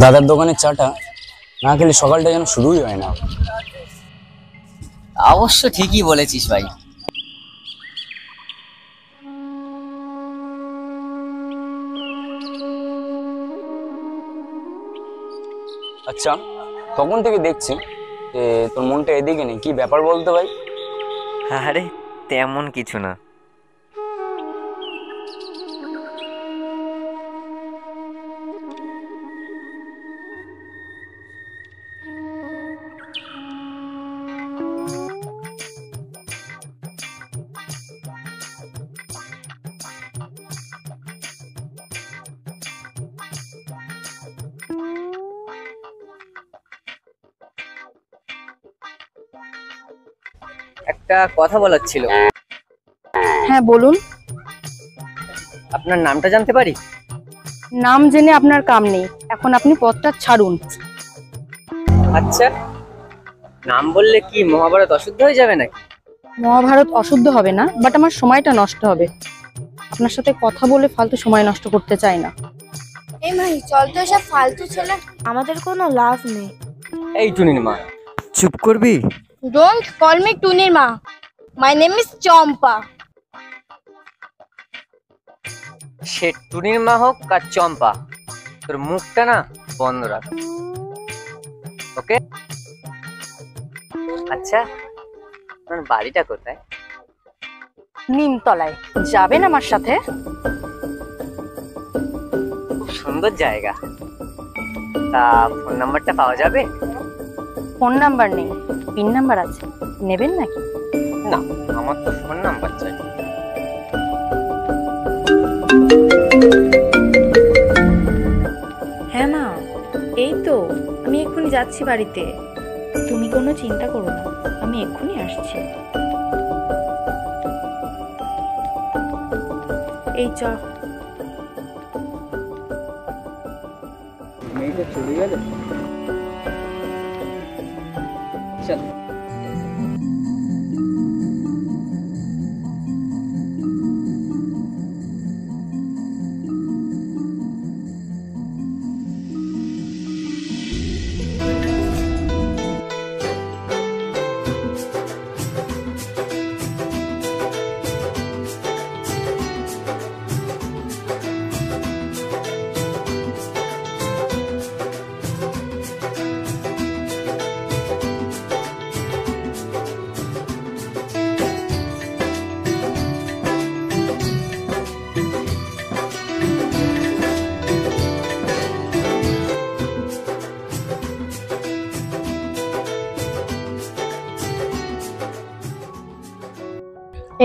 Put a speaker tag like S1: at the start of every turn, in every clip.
S1: দাদার দোকানের চাটা না খেলে সকালটা যেন শুরুই হয় না।
S2: অবশ্য ঠিকই বলেছিস ভাই।
S1: আচ্ছা, তখন থেকে দেখছি যে তোর মনটা এদিকে নেই, কি ব্যাপার বলতো ভাই?
S3: আরে তেমন কিছু না।
S2: একটা কথা বলার ছিল।
S4: হ্যাঁ বলুন।
S2: আপনার নামটা জানতে পারি?
S4: নাম জেনে আপনার কাম নেই, এখন আপনি পথটা ছাড়ুন।
S2: আচ্ছা, নাম বললে কি মহাভারত অশুদ্ধ হয়ে যাবে নাকি?
S4: মহাভারত অশুদ্ধ হবে না, বাট আমার সময়টা নষ্ট হবে। আপনার সাথে কথা বলে ফালতু সময় নষ্ট করতে চাই না।
S5: এই ভাই চল তো, এসব ফালতু ছেলে আমাদের কোনো লাভ নেই।
S2: এই টুনির মা,
S3: চুপ করবি?
S5: ডোন্ট কল মি টুনির মা, মাই নেম ইজ চম্পা।
S2: সে টুনির মা হোক আর চম্পা, তোর মুখটা না বন্ধ রাখ, ওকে? আচ্ছা, আপনার বাড়িটা কোথায়?
S4: নিমতলায়, যাবেন আমার সাথে?
S2: খুব সুন্দর জায়গা। তা ফোন নাম্বারটা পাওয়া যাবে?
S4: ফোন নাম্বার নেই, পিন নাম্বার আছে, নেবেন নাকি?
S2: না, আমার তো ফোন নাম্বার চাই।
S6: হ্যাঁ মা, এই তো আমি এক্ষুনি যাচ্ছি বাড়িতে। তুমি কোনো চিন্তা করো না, আমি এক্ষুনি আসছি। এই চ।
S2: মেয়েটা চলে গেল। চল।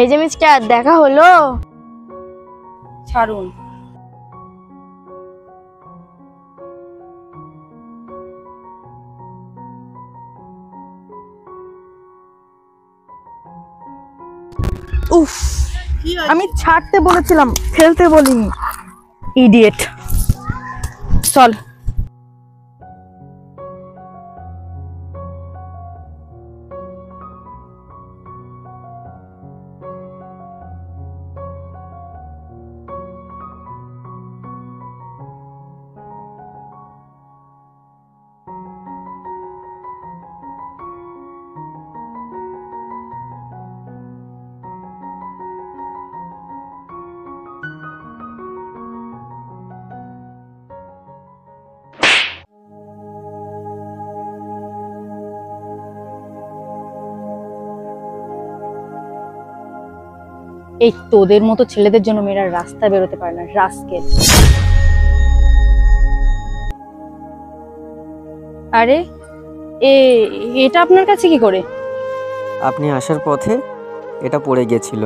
S5: এই যে মিস্টার, দেখা হলো?
S4: ছাড়ুন। উফ, আমি ছাড়তে বলেছিলাম, ফেলতে বলিনি। ইডিয়েট। চল। এই তোদের মতো ছেলেদের জন্য মেয়েরা রাস্তায় বেরোতে পারে না, রাস্কেল। আরে এটা আপনার কাছে কি করে?
S3: আপনি আসার পথে এটা পড়ে গেছিল।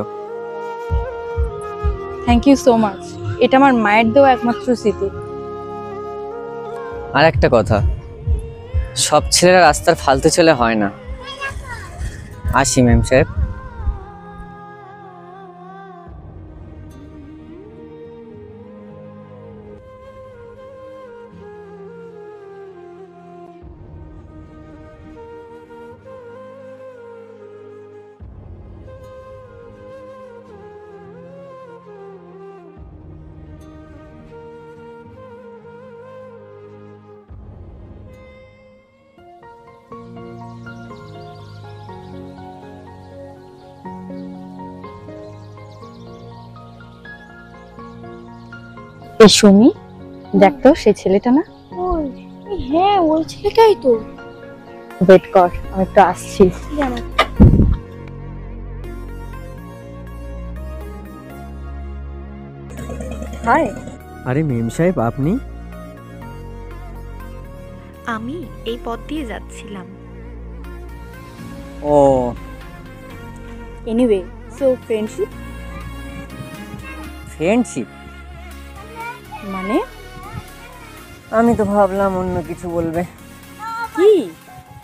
S4: Thank you so much. এটা আমার মায়ের দেওয়া একমাত্র স্মৃতি।
S2: আর একটা কথা, সব ছেলেরা রাস্তার ফালতু ছেলে হয় না। আসি ম্যাম সাহেব।
S4: এই সুমি, দেখ তো সেই ছেলেটা না।
S5: ওই হ্যাঁ, ওই ছেলেটাই তো।
S4: ওয়েট কর, আমি একটু আসছি।
S5: জানো
S4: হাই।
S3: আরে মেম সাহেব, আপনি?
S6: আমি এই পথ দিয়ে যাচ্ছিলাম।
S2: ও
S4: এনিওয়ে, সো ফ্রেন্ডশিপ
S2: ফ্রেন্ডশিপ?
S4: মানে
S2: আমি তো ভাবলাম অন্য কিছু বলবে।
S4: কি?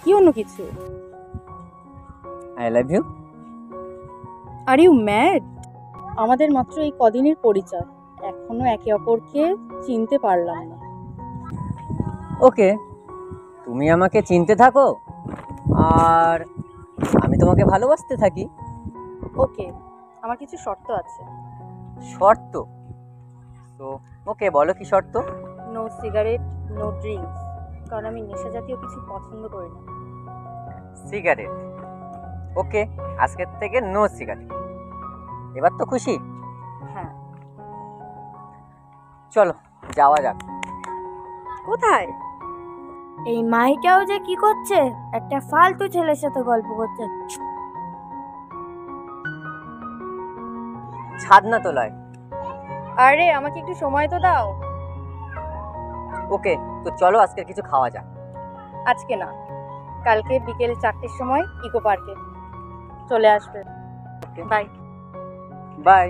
S4: কি অন্য কিছু?
S2: I love you.
S4: Are you mad? আমাদের মাত্র এই কদিনের পরিচয়, এখনো একে অপরকে চিনতে পারলাম না।
S2: ওকে, তুমি আমাকে চিনতে থাকো আর আমি তোমাকে ভালোবাসতে থাকি।
S4: ওকে, আমার কিছু শর্ত আছে।
S2: শর্ত? তো ওকে, বলো কি শর্ত?
S4: নো সিগারেট, নো ড্রিঙ্কস, কারণ আমি নেশা জাতীয় কিছু পছন্দ করি না।
S2: সিগারেট? ওকে, আজকের থেকে নো সিগারেট। এবার তো খুশি?
S4: হ্যাঁ।
S2: চলো যাওয়া যাক।
S4: কোথায়?
S5: এই মাইটাও যে কি করছে, একটা ফালতু ছেলের সাথে গল্প করছে।
S2: ছাদ না তোলায়।
S4: আরে আমাকে একটু সময় তো দাও।
S2: ওকে, তো চলো আজকে কিছু খাওয়া যাক।
S4: আজকে না, কালকে বিকেল 4টের সময় ইকো পার্কে চলে আসবে। বাই।
S2: বাই।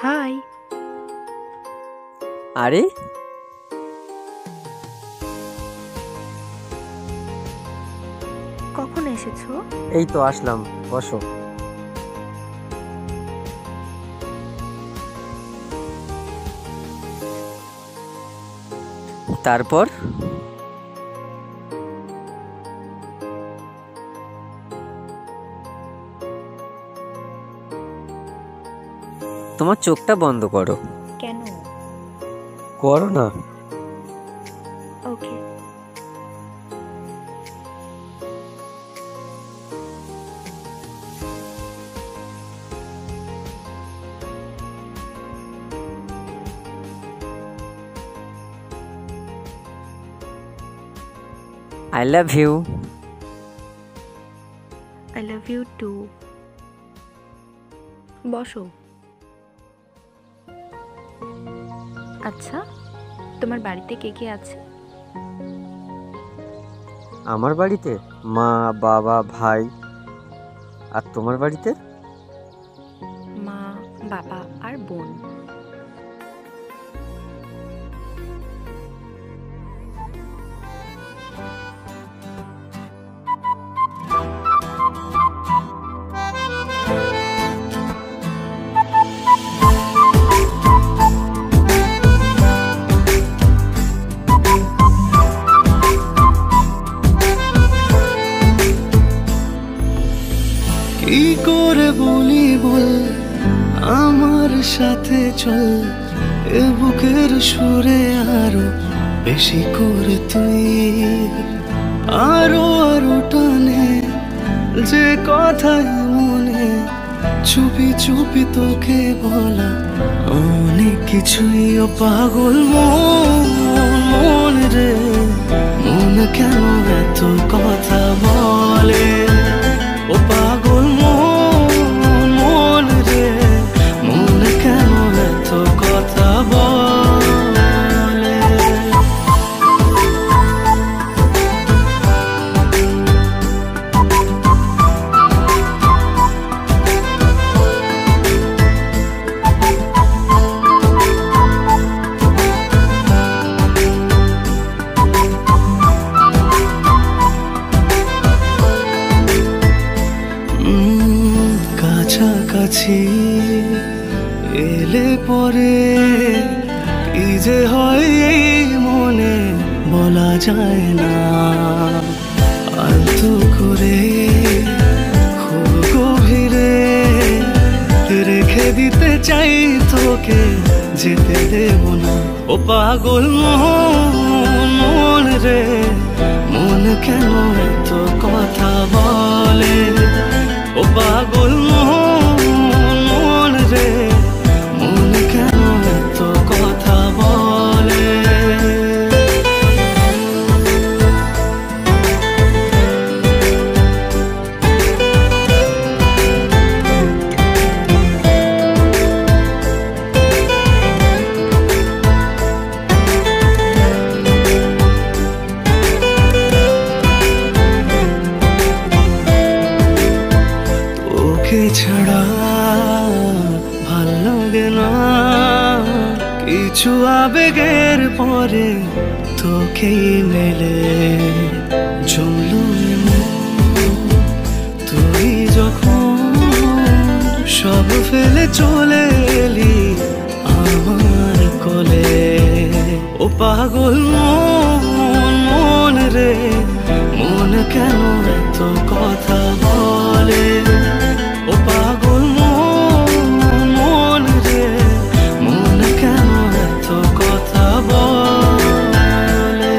S6: হাই।
S3: আরে
S6: কখন এসেছো?
S3: এই তো আসলাম, বসো। তারপর তোমার চোখটা বন্ধ করো।
S6: কেন?
S3: করো না।
S6: Okay.
S3: I love you.
S6: I love you too. বসো। আচ্ছা, তোমার বাড়িতে কে কে আছে?
S3: আমার বাড়িতে মা, বাবা, ভাই। আর তোমার বাড়িতে?
S6: মা, বাবা আর বোন।
S7: কি করে বলি বল, আমার সাথে চল, এ বুকের সুরে আরো বেশি করে তুই, আরো আরো টানে যে কথাই মনে, চুপি চুপি তোকে বলা অনেক কিছুই। ও পাগল মন রে, মন কেন এত কথা বলে? ও পাগল মন রে, মন কেন এত কথা বলে? কাছাকাছি এলে পরে কি যে হয় এই মনে বলা যায় না। আলতো করে খুব গভীরে রেখে দিতে চাই তোকে, যেতে দেব না। ও ও পাগল মন রে, মন কেন এত কথা বলে? ও পাগল মন রে, মন কেন এত কথা বলে? ছাড়া ভাল লাগে না কিছু, আবেগের পরে তোকেই মেলে জমলো তুই যখন সব ফেলে চলে এলি আমার কোলে। ও পাগল মন রে, মন কেন এত কথা বলে? ও পাগল মন রে, মন কেন এত কথা বলে?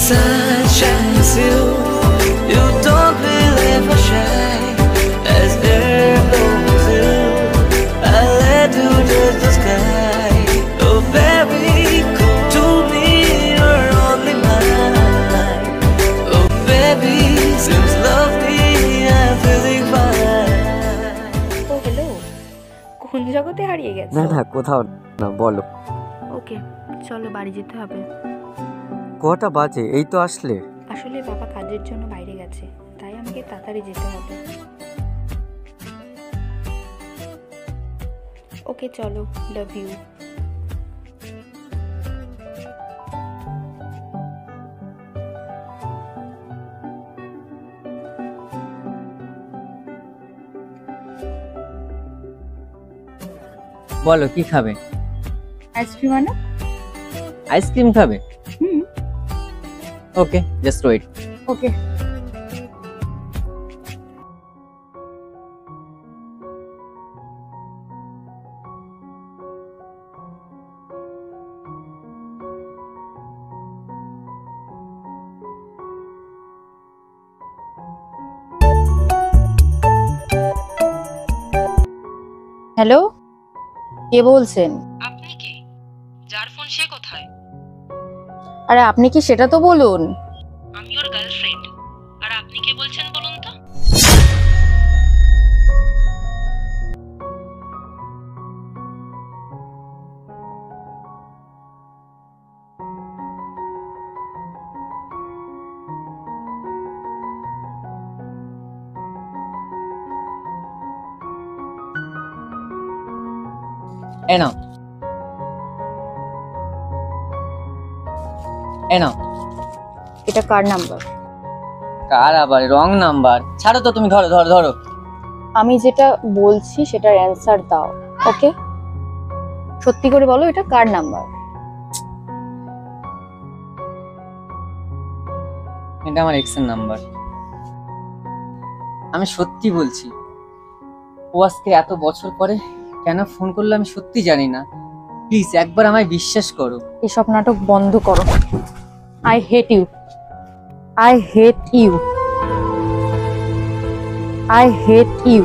S7: Sunshine is you, you don't believe I shine. As air blows you, I let you touch the sky. Oh baby, come to me, you're only mine. Oh baby, seems lovely, I'm feeling fine.
S6: ও hello, কোন জগতে হারিয়ে গেছে?
S3: না না, কোথাও না, বলো।
S6: ওকে, চলো বাড়ি যেতে হবে।
S3: কটা বাজে? এই তো আসলে।
S6: আসলে বাবা কাজের জন্য বাইরে গেছে, তাই আমাকে তাড়াতাড়ি যেতে হবে। ওকে চলো, লাভ ইউ।
S2: বলো কি খাবে?
S4: আইসক্রিম আনো।
S2: আইসক্রিম খাবে?
S4: হুম।
S2: ওকে, জাস্ট ওয়েট।
S4: ওকে। হ্যালো, কে বলছেন?
S8: আপনি কি? যার ফোন সে কোথায়?
S4: আরে আপনি কি সেটা তো বলুন।
S8: আমি ওর গার্লফ্রেন্ড। আর আপনি কে বলছেন বলুন তো?
S2: এ নাও, এ নাও।
S4: এটা কার নাম্বার?
S2: কার আবার? Wrong number. ছাড়ো তো, তুমি ধরো ধরো ধরো।
S4: আমি যেটা বলছি সেটার অ্যান্সার দাও, ওকে? সত্যি করে বলো এটা কার নাম্বার?
S2: এটা আমার এক্সের নাম্বার। আমি সত্যি বলছি, ও আজকে এত বছর পরে কেন ফোন করলো আমি সত্যি জানি না। প্লিজ একবার আমায় বিশ্বাস করো।
S4: এসব নাটক বন্ধ করো। I hate you, I hate you, I hate you.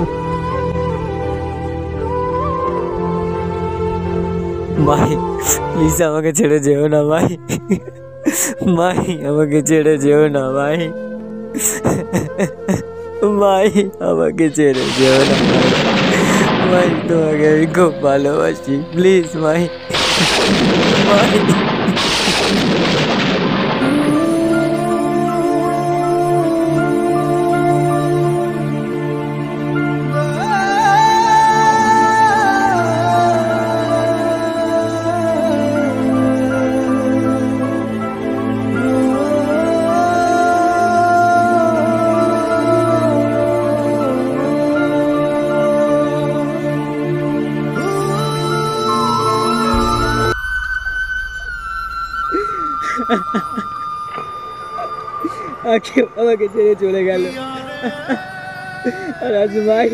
S3: ভাই প্লিজ আমাকে ছেড়ে যেও না ভাই, ভাই আমাকে ছেড়ে যেও না ভাই, ভাই আমাকে ছেড়ে যেও না ভাই, তোমাকে আমি খুব ভালোবাসি, প্লিজ ভাই, ভাই। আমাকে ছেড়ে চলে গেল, আর আজ ভাই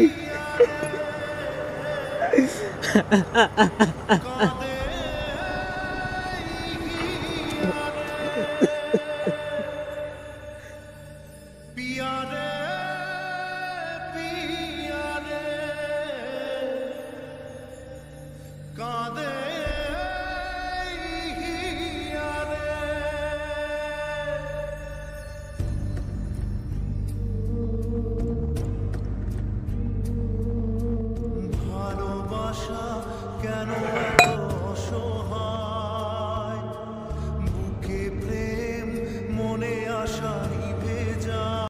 S9: কাঁদে